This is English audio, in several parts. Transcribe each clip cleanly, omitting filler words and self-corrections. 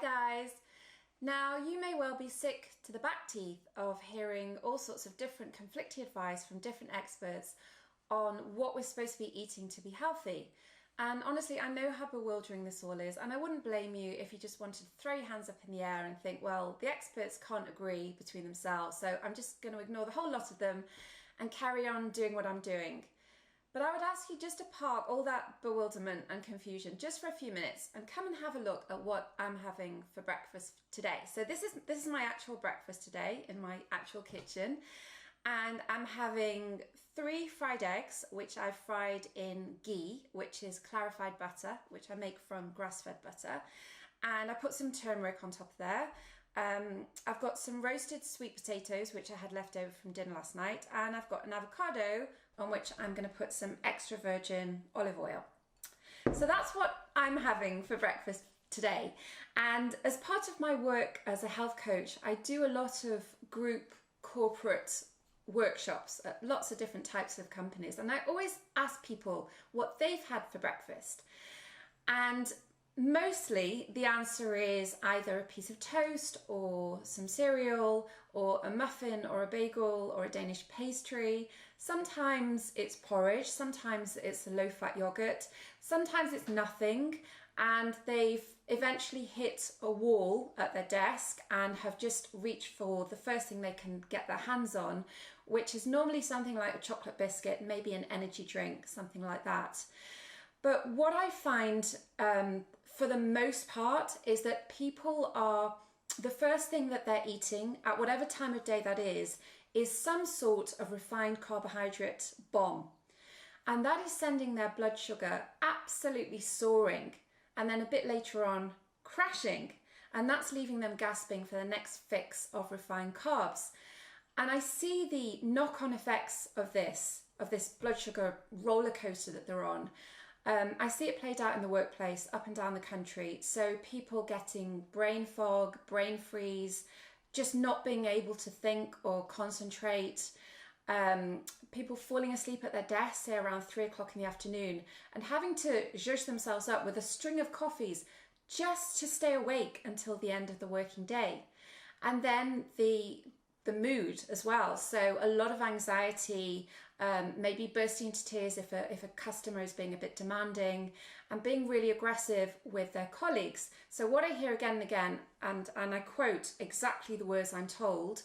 guys. Now, you may well be sick to the back teeth of hearing all sorts of different conflicting advice from different experts on what we're supposed to be eating to be healthy. And honestly, I know how bewildering this all is, and I wouldn't blame you if you just wanted to throw your hands up in the air and think, well, the experts can't agree between themselves, so I'm just going to ignore the whole lot of them and carry on doing what I'm doing. But I would ask you just to park all that bewilderment and confusion just for a few minutes and come and have a look at what I'm having for breakfast today. So this is my actual breakfast today in my actual kitchen, and I'm having 3 fried eggs, which I've fried in ghee, which is clarified butter, which I make from grass-fed butter, and I put some turmeric on top of there. I've got some roasted sweet potatoes, which I had left over from dinner last night, and I've got an avocado on which I'm going to put some extra virgin olive oil. So that's what I'm having for breakfast today. And as part of my work as a health coach, I do a lot of group corporate workshops at lots of different types of companies. And I always ask people what they've had for breakfast. And mostly the answer is either a piece of toast or some cereal or a muffin or a bagel or a Danish pastry. Sometimes it's porridge, sometimes it's a low-fat yogurt, sometimes it's nothing, and they've eventually hit a wall at their desk and have just reached for the first thing they can get their hands on, which is normally something like a chocolate biscuit, maybe an energy drink, something like that. But what I find for the most part is that people are, the first thing that they're eating at whatever time of day that is some sort of refined carbohydrate bomb. And that is sending their blood sugar absolutely soaring, and then a bit later on crashing. And that's leaving them gasping for the next fix of refined carbs. And I see the knock-on effects of this blood sugar roller coaster that they're on. I see it played out in the workplace up and down the country. So people getting brain fog, brain freeze, just not being able to think or concentrate, people falling asleep at their desk, say around 3 o'clock in the afternoon, and having to zhuzh themselves up with a string of coffees just to stay awake until the end of the working day. And then the mood as well. So a lot of anxiety, maybe bursting into tears if a customer is being a bit demanding, and being really aggressive with their colleagues. So what I hear again and again, and I quote exactly the words I'm told,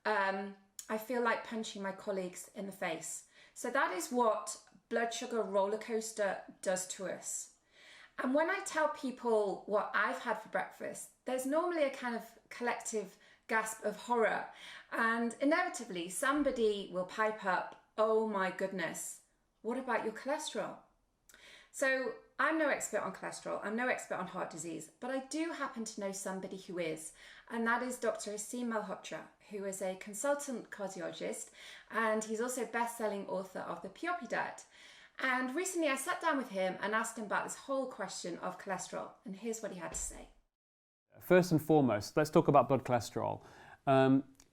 I feel like punching my colleagues in the face. So that is what blood sugar roller coaster does to us. And when I tell people what I've had for breakfast, there's normally a kind of collective gasp of horror, and inevitably somebody will pipe up, "Oh my goodness, what about your cholesterol?" So I'm no expert on cholesterol, I'm no expert on heart disease, but I do happen to know somebody who is, and that is Dr Aseem Malhotra, who is a consultant cardiologist, and he's also best-selling author of The Piopi Diet. And recently I sat down with him and asked him about this whole question of cholesterol, and here's what he had to say. First and foremost, let's talk about blood cholesterol.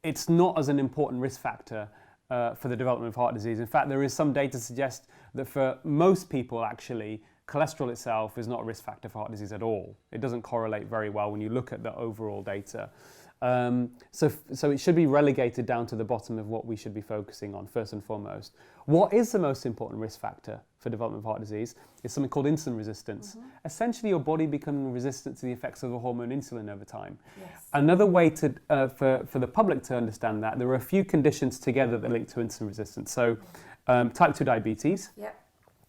It's not as an important risk factor for the development of heart disease. In fact, there is some data to suggest that for most people, actually, cholesterol itself is not a risk factor for heart disease at all. It doesn't correlate very well when you look at the overall data. So it should be relegated down to the bottom of what we should be focusing on, first and foremost. What is the most important risk factor for development of heart disease is something called insulin resistance. Essentially, your body becoming resistant to the effects of the hormone insulin over time. Yes. Another way to for the public to understand that, there are a few conditions together that link to insulin resistance. So type 2 diabetes,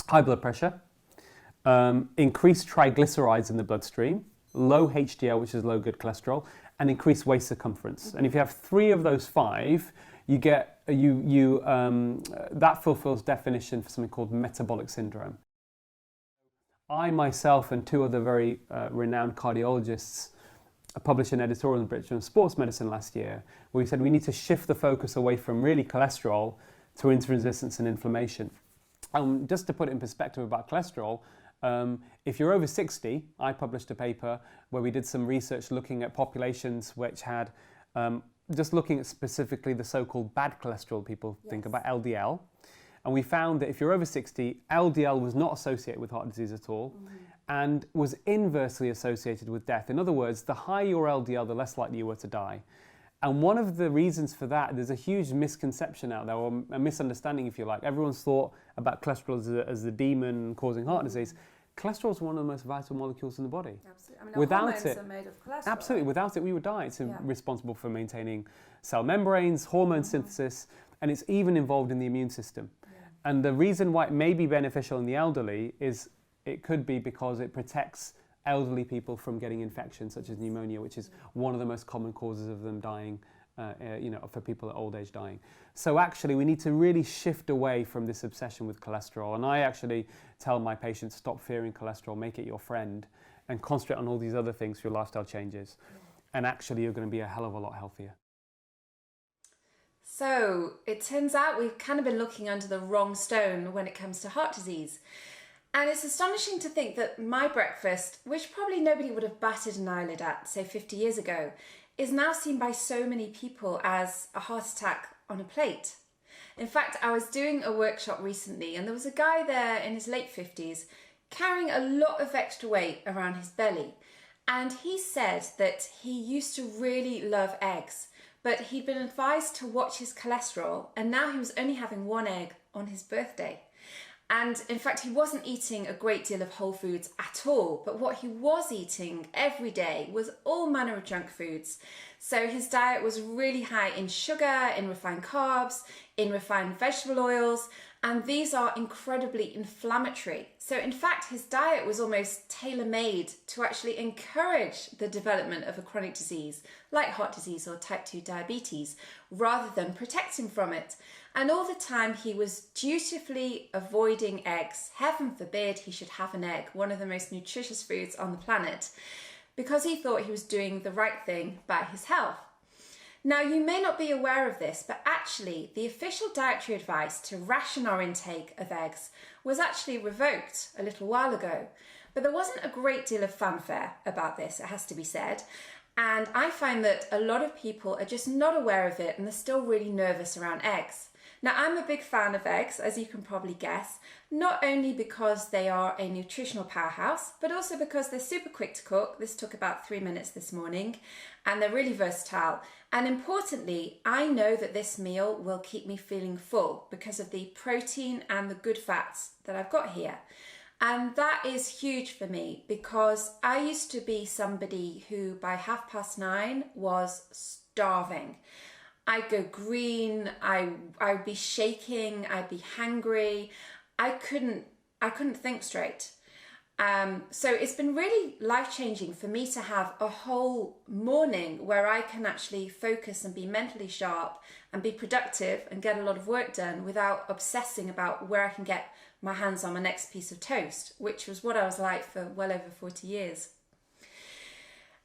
high blood pressure, increased triglycerides in the bloodstream, low HDL, which is low good cholesterol, and increased waist circumference. And if you have 3 of those 5, you get that fulfills definition for something called metabolic syndrome. I myself and 2 other very renowned cardiologists published an editorial in British Journal of Sports Medicine last year where we said we need to shift the focus away from really cholesterol to insulin resistance and inflammation. Just to put it in perspective about cholesterol, if you're over 60, I published a paper where we did some research looking at populations which had, just looking at specifically the so-called bad cholesterol people think about, LDL. And we found that if you're over 60, LDL was not associated with heart disease at all. and was inversely associated with death. In other words, the higher your LDL, the less likely you were to die. And one of the reasons for that, there's a huge misconception out there, or a misunderstanding if you like. Everyone's thought about cholesterol as the demon causing heart disease. Cholesterol is one of the most vital molecules in the body. Absolutely. I mean, our hormones are made of cholesterol. Absolutely. Without it, we would die. It's responsible for maintaining cell membranes, hormone synthesis, and it's even involved in the immune system. And the reason why it may be beneficial in the elderly is it could be because it protects elderly people from getting infections such as pneumonia, which is one of the most common causes of them dying, for people at old age dying. So actually we need to really shift away from this obsession with cholesterol. And I actually tell my patients, stop fearing cholesterol, make it your friend, and concentrate on all these other things through lifestyle changes. And actually you're going to be a hell of a lot healthier. So it turns out we've kind of been looking under the wrong stone when it comes to heart disease. And it's astonishing to think that my breakfast, which probably nobody would have batted an eyelid at, say 50 years ago, is now seen by so many people as a heart attack on a plate. In fact, I was doing a workshop recently and there was a guy there in his late 50s carrying a lot of extra weight around his belly. And he said that he used to really love eggs, but he'd been advised to watch his cholesterol and now he was only having one egg on his birthday. And in fact, he wasn't eating a great deal of whole foods at all, but what he was eating every day was all manner of junk foods. So his diet was really high in sugar, in refined carbs, in refined vegetable oils, and these are incredibly inflammatory. So in fact, his diet was almost tailor-made to actually encourage the development of a chronic disease, like heart disease or type 2 diabetes, rather than protecting from it. And all the time he was dutifully avoiding eggs. Heaven forbid he should have an egg, one of the most nutritious foods on the planet, because he thought he was doing the right thing by his health. Now, you may not be aware of this, but actually the official dietary advice to ration our intake of eggs was actually revoked a little while ago. But there wasn't a great deal of fanfare about this, it has to be said. And I find that a lot of people are just not aware of it and they're still really nervous around eggs. Now, I'm a big fan of eggs, as you can probably guess, not only because they are a nutritional powerhouse, but also because they're super quick to cook. This took about 3 minutes this morning, and they're really versatile. And importantly, I know that this meal will keep me feeling full because of the protein and the good fats that I've got here. And that is huge for me because I used to be somebody who by 9:30 was starving. I'd go green, I would be shaking, I'd be hangry. I couldn't think straight. So it's been really life-changing for me to have a whole morning where I can actually focus and be mentally sharp and be productive and get a lot of work done without obsessing about where I can get my hands on my next piece of toast, which was what I was like for well over 40 years.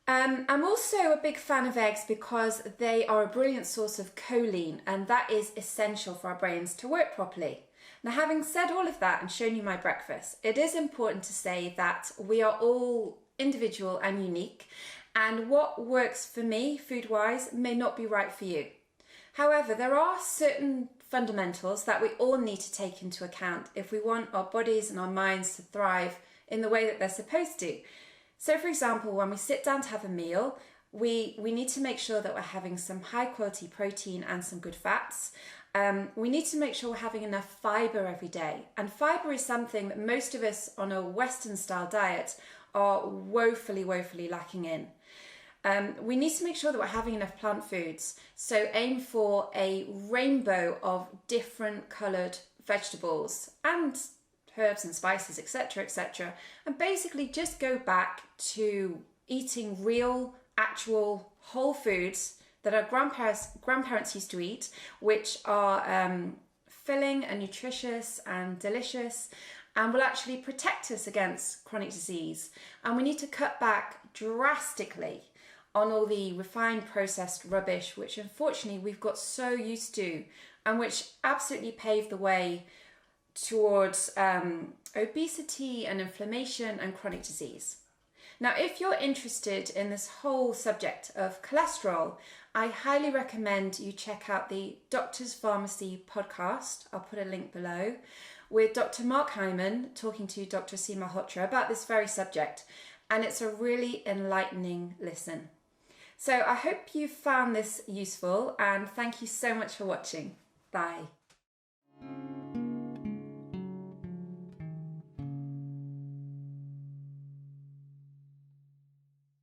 I'm also a big fan of eggs because they are a brilliant source of choline, and that is essential for our brains to work properly. Now, having said all of that and shown you my breakfast, it is important to say that we are all individual and unique, and what works for me food-wise may not be right for you. However, there are certain fundamentals that we all need to take into account if we want our bodies and our minds to thrive in the way that they're supposed to. So for example, when we sit down to have a meal, we need to make sure that we're having some high quality protein and some good fats. We need to make sure we're having enough fibre every day. And fibre is something that most of us on a Western style diet are woefully lacking in. We need to make sure that we're having enough plant foods. So aim for a rainbow of different coloured vegetables and herbs and spices, etc., and basically just go back to eating real, actual, whole foods that our grandparents used to eat, which are filling and nutritious and delicious and will actually protect us against chronic disease. And we need to cut back drastically on all the refined processed rubbish, which unfortunately we've got so used to and which absolutely paved the way towards obesity and inflammation and chronic disease. Now, if you're interested in this whole subject of cholesterol, I highly recommend you check out the Doctor's Pharmacy podcast. I'll put a link below, with Dr. Mark Hyman talking to Dr. Aseem Malhotra about this very subject, and it's a really enlightening listen. So I hope you found this useful, and thank you so much for watching. Bye.